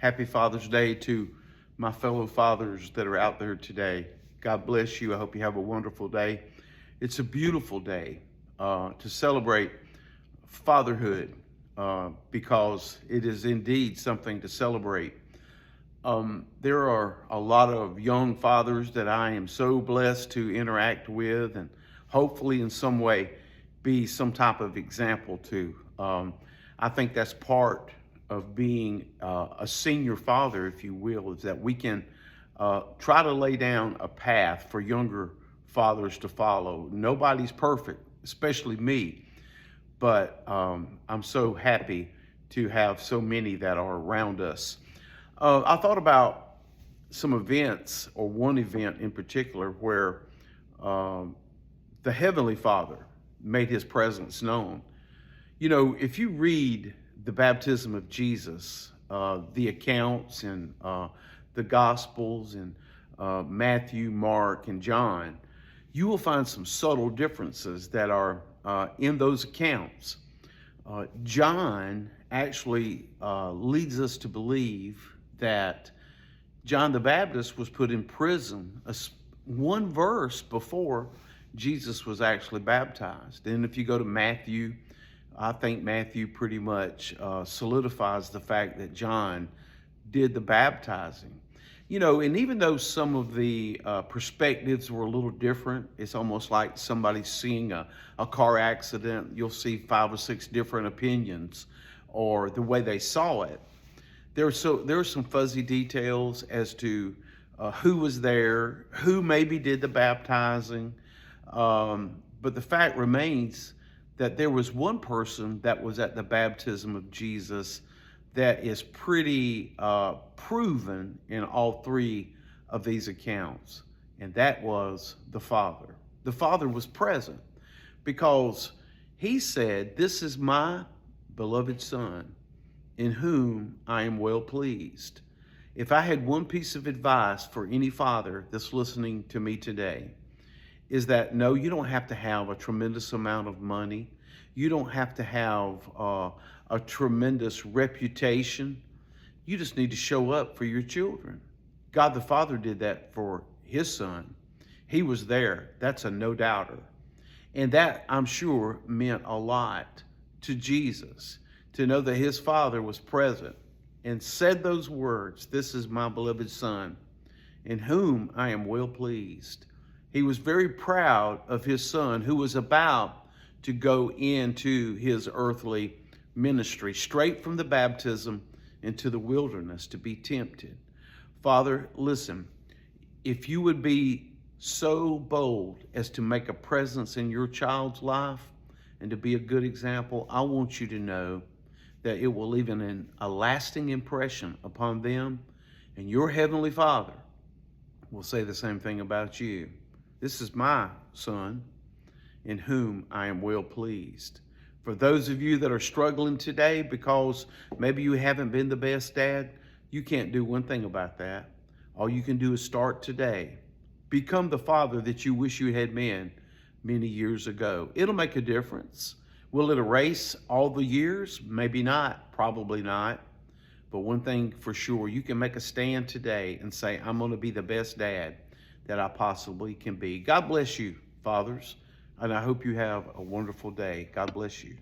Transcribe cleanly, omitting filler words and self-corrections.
Happy Father's Day to my fellow fathers that are out there today. God bless you. I hope you have a wonderful day. It's a beautiful day to celebrate fatherhood because it is indeed something to celebrate. There are a lot of young fathers that I am so blessed to interact with and hopefully in some way be some type of example to. I think that's part of being a senior father, if you will, is that we can try to lay down a path for younger fathers to follow. Nobody's perfect, especially me, but I'm so happy to have so many that are around us. I thought about some events, or one event in particular, where the Heavenly Father made his presence known. You know, if you read the baptism of Jesus, the accounts in the Gospels in Matthew, Mark, and John, you will find some subtle differences that are in those accounts. John actually leads us to believe that John the Baptist was put in prison one verse before Jesus was actually baptized. And if you go to Matthew, I think Matthew pretty much solidifies the fact that John did the baptizing. You know, and even though some of the perspectives were a little different, it's almost like somebody seeing a car accident. You'll see 5 or 6 different opinions or the way they saw it. There are some fuzzy details as to who was there, who maybe did the baptizing. But the fact remains that there was one person that was at the baptism of Jesus that is pretty proven in all 3 of these accounts, and that was the Father. The Father was present because he said, "This is my beloved Son, in whom I am well pleased." If I had one piece of advice for any father that's listening to me today, is that no, you don't have to have a tremendous amount of money. You don't have to have a tremendous reputation. You just need to show up for your children. God the Father did that for his Son. He was there. That's a no-doubter. And that, I'm sure, meant a lot to Jesus, to know that his Father was present and said those words, "This is my beloved Son, in whom I am well pleased." He was very proud of his Son, who was about to go into his earthly ministry, straight from the baptism into the wilderness to be tempted. Father, listen, if you would be so bold as to make a presence in your child's life and to be a good example, I want you to know that it will leave a lasting impression upon them, and your Heavenly Father will say the same thing about you. "This is my Son, in whom I am well pleased." For those of you that are struggling today because maybe you haven't been the best dad, you can't do one thing about that. All you can do is start today. Become the father that you wish you had been many years ago. It'll make a difference. Will it erase all the years? Maybe not, probably not. But one thing for sure, you can make a stand today and say, "I'm going to be the best dad that I possibly can be." God bless you, fathers, and I hope you have a wonderful day. God bless you.